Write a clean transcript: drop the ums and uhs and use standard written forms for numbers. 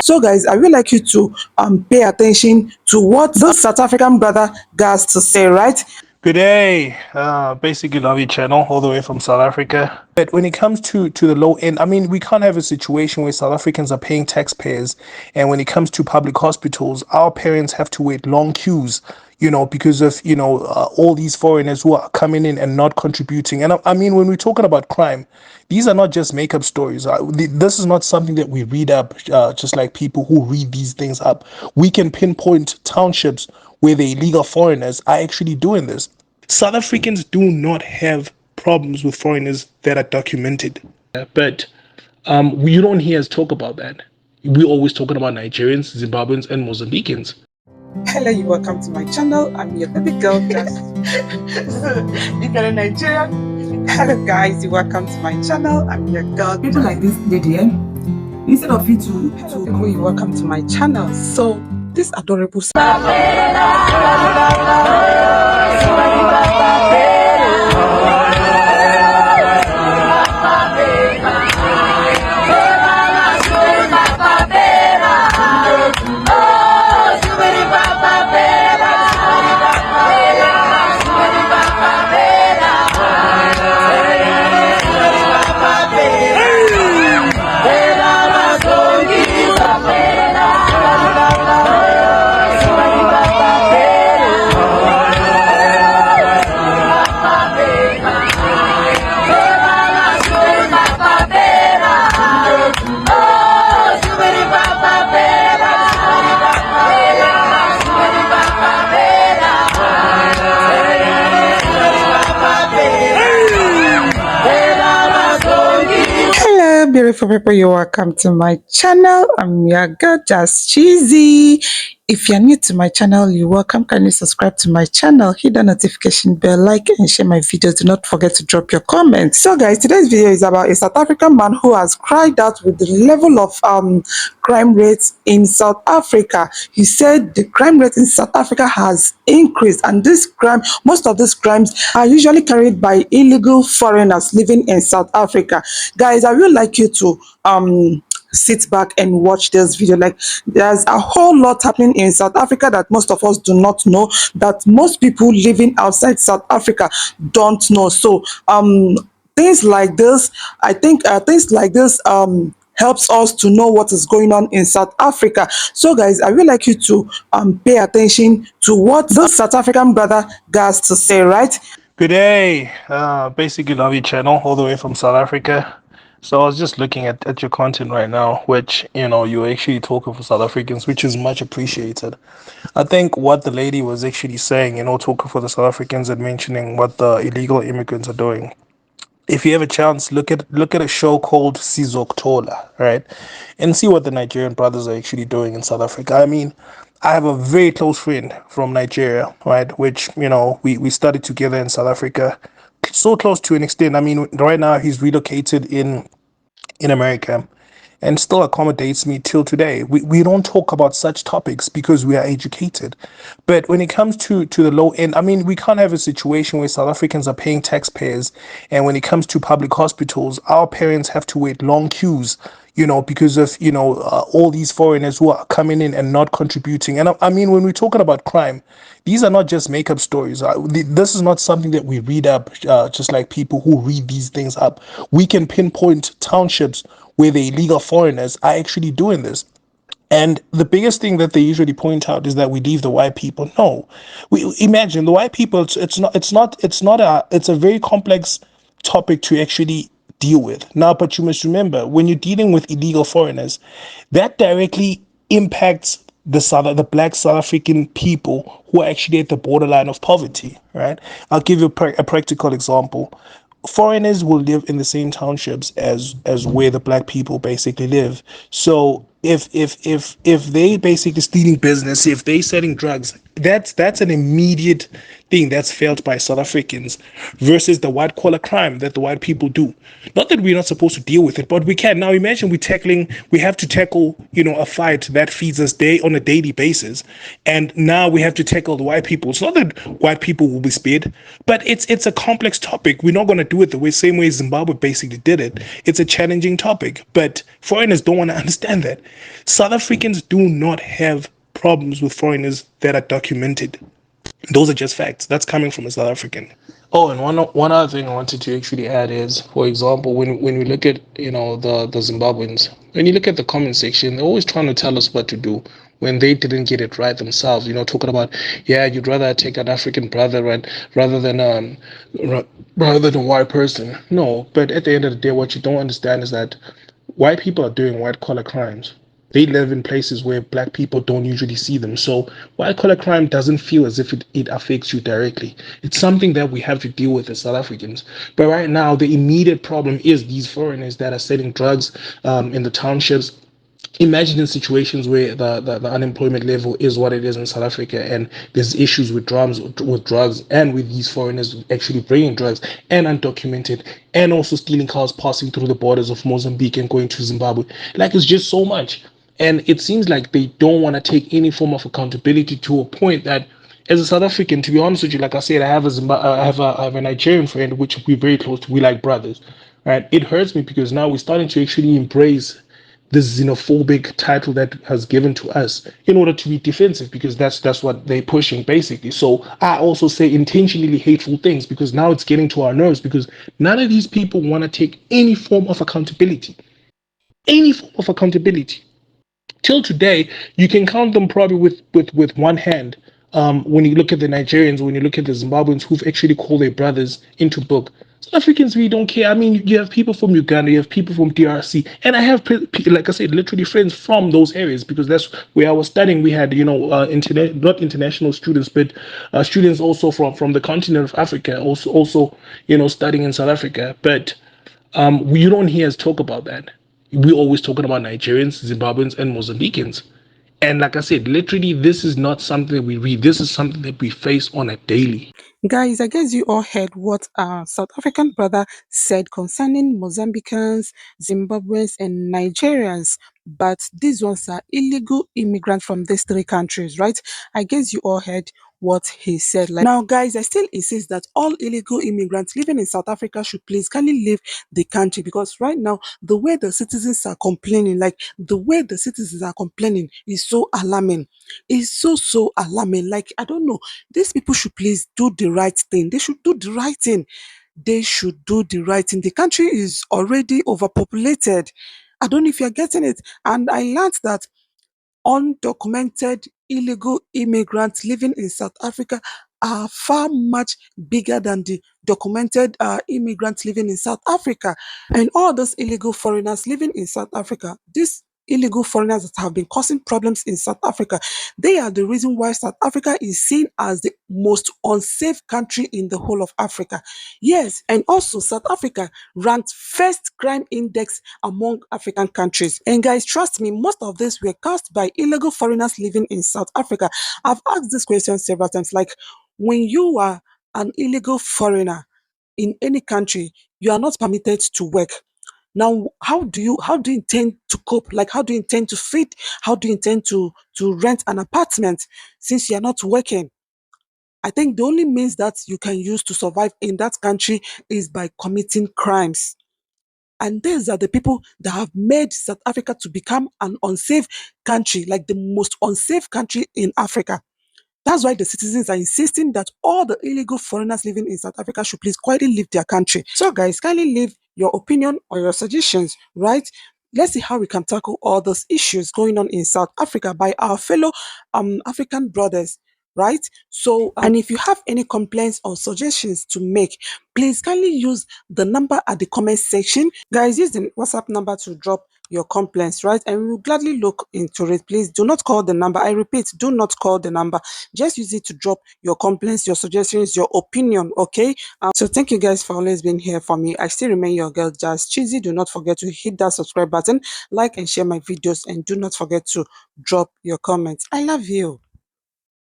So guys, I would like you to pay attention to what this South African brother has to say, right? Good day. Basically love your channel all the way from South Africa. But when it comes to the low end, I mean, we can't have a situation where South Africans are paying taxpayers, and when it comes to public hospitals, our parents have to wait long queues, because of all these foreigners who are coming in and not contributing. And I mean, when we're talking about crime, these are not just make-up stories. This is not something that we read up, just like people who read these things up. We can pinpoint townships where the illegal foreigners are actually doing this. South Africans do not have problems with foreigners that are documented, but you don't hear us talk about that. We're always talking about Nigerians, Zimbabweans, and Mozambicans. Hello, you welcome to my channel. I'm your baby girl, Just. If you're a Nigerian, hello guys, you welcome to my channel. I'm your girl. People like this lady, instead of you to Hello, you welcome to my channel. So this adorable beautiful people, you're welcome to my channel. I'm your girl, Just Cheesy. If you're new to my channel, you're welcome. Kindly subscribe to my channel, hit the notification bell, like and share my videos. Do not forget to drop your comments. So guys, today's video is about a South African man who has cried out with the level of crime rates in South Africa. He said the crime rate in South Africa has increased, and most of these crimes are usually carried by illegal foreigners living in South Africa. Guys, I would like you to sit back and watch this video. Like, there's a whole lot happening in South Africa that most of us do not know, that most people living outside South Africa don't know. So things like this, I think things like this helps us to know what is going on in South Africa. So guys, I would like you to pay attention to what this South African brother has to say, right? Good day. Basically love your channel all the way from South Africa. So I was just looking at your content right now, which, you're actually talking for South Africans, which is much appreciated. I think what the lady was actually saying, talking for the South Africans and mentioning what the illegal immigrants are doing. If you have a chance, look at a show called Sizokuthola, right? And see what the Nigerian brothers are actually doing in South Africa. I mean, I have a very close friend from Nigeria, right? Which, we studied together in South Africa. So close to an extent. I mean, right now he's relocated in America and still accommodates me till today. We don't talk about such topics because we are educated. But when it comes to the low end, I mean, we can't have a situation where South Africans are paying taxpayers, and when it comes to public hospitals, our parents have to wait long queues, because of all these foreigners who are coming in and not contributing. And I mean, when we're talking about crime, these are not just make-up stories. This is not something that we read up, just like people who read these things up. We can pinpoint townships where the illegal foreigners are actually doing this. And the biggest thing that they usually point out is that we leave the white people. No, we imagine the white people. It's a very complex topic to actually deal with now. But you must remember, when you're dealing with illegal foreigners, that directly impacts the black South African people who are actually at the borderline of poverty, right? I'll give you a practical example. Foreigners will live in the same townships as where the black people basically live. So if they basically stealing business, if they selling drugs, that's an immediate thing that's felt by South Africans versus the white collar crime that the white people do. Not that we're not supposed to deal with it, but we can. Now imagine we have to tackle, a fight that feeds us on a daily basis. And now we have to tackle the white people. It's not that white people will be spared, but it's a complex topic. We're not going to do it same way Zimbabwe basically did it. It's a challenging topic, but foreigners don't want to understand that. South Africans do not have problems with foreigners that are documented. Those are just facts. That's coming from a South African. Oh, and one other thing I wanted to actually add is, for example, when we look at the Zimbabweans, when you look at the comment section, they're always trying to tell us what to do when they didn't get it right themselves. Talking about, yeah, you'd rather take an African brother, right, rather than rather than a white person. No, but at the end of the day, what you don't understand is that white people are doing white collar crimes. They live in places where black people don't usually see them. So white collar crime doesn't feel as if it affects you directly. It's something that we have to deal with as South Africans. But right now, the immediate problem is these foreigners that are selling drugs in the townships. Imagine in situations where the unemployment level is what it is in South Africa, and there's issues with drugs and with these foreigners actually bringing drugs and undocumented, and also stealing cars passing through the borders of Mozambique and going to Zimbabwe. Like, it's just so much. And it seems like they don't want to take any form of accountability, to a point that, as a South African, to be honest with you, like I said, I have a Nigerian friend, which we're very close to. We like brothers, right? It hurts me because now we're starting to actually embrace this xenophobic title that has given to us in order to be defensive, because that's what they're pushing basically. So I also say intentionally hateful things, because now it's getting to our nerves, because none of these people want to take any form of accountability. Any form of accountability. Till today, you can count them probably with one hand. When you look at the Nigerians, when you look at the Zimbabweans who've actually called their brothers into book. South Africans, we don't care. I mean, you have people from Uganda, you have people from DRC, and I have, like I said, literally friends from those areas, because that's where I was studying. We had, not international students, but students also from the continent of Africa, also studying in South Africa. But you don't hear us talk about that. We always talking about Nigerians, Zimbabweans, and Mozambicans. And like I said, literally, this is not something that we read. This is something that we face on a daily. Guys, I guess you all heard what our South African brother said concerning Mozambicans, Zimbabweans, and Nigerians. But these ones are illegal immigrants from these three countries, right? I guess you all heard what he said. Like, now, guys, I still insist that all illegal immigrants living in South Africa should please kindly leave the country, because right now the way the citizens are complaining, like the way the citizens are complaining, is so alarming. It's so alarming. Like, I don't know, these people should please do the right thing. They should do the right thing. They should do the right thing. The country is already overpopulated. I don't know if you're getting it. And I learned that undocumented illegal immigrants living in South Africa are far much bigger than the documented immigrants living in South Africa. And all those illegal foreigners living in South Africa, these illegal foreigners that have been causing problems in South Africa, they are the reason why South Africa is seen as the most unsafe country in the whole of Africa. Yes, and also South Africa ranked first crime index among African countries. And guys, trust me, most of this were caused by illegal foreigners living in South Africa. I've asked this question several times, like, when you are an illegal foreigner in any country, you are not permitted to work. Now, how do you intend to cope? Like, how do you intend to feed? How do you intend to rent an apartment since you are not working? I think the only means that you can use to survive in that country is by committing crimes. And these are the people that have made South Africa to become an unsafe country, like the most unsafe country in Africa. That's why the citizens are insisting that all the illegal foreigners living in South Africa should please quietly leave their country. So, guys, kindly leave your opinion or your suggestions, right? Let's see how we can tackle all those issues going on in South Africa by our fellow African brothers, right? So, and if you have any complaints or suggestions to make, please kindly use the number at the comment section. Guys, use the WhatsApp number to drop your complaints, right? And we will gladly look into it. Please do not call the number. I repeat, do not call the number. Just use it to drop your complaints, your suggestions, your opinion, okay? So thank you guys for always being here for me. I still remain your girl, Just Cheesy. Do not forget to hit that subscribe button, like and share my videos, and do not forget to drop your comments. I love you.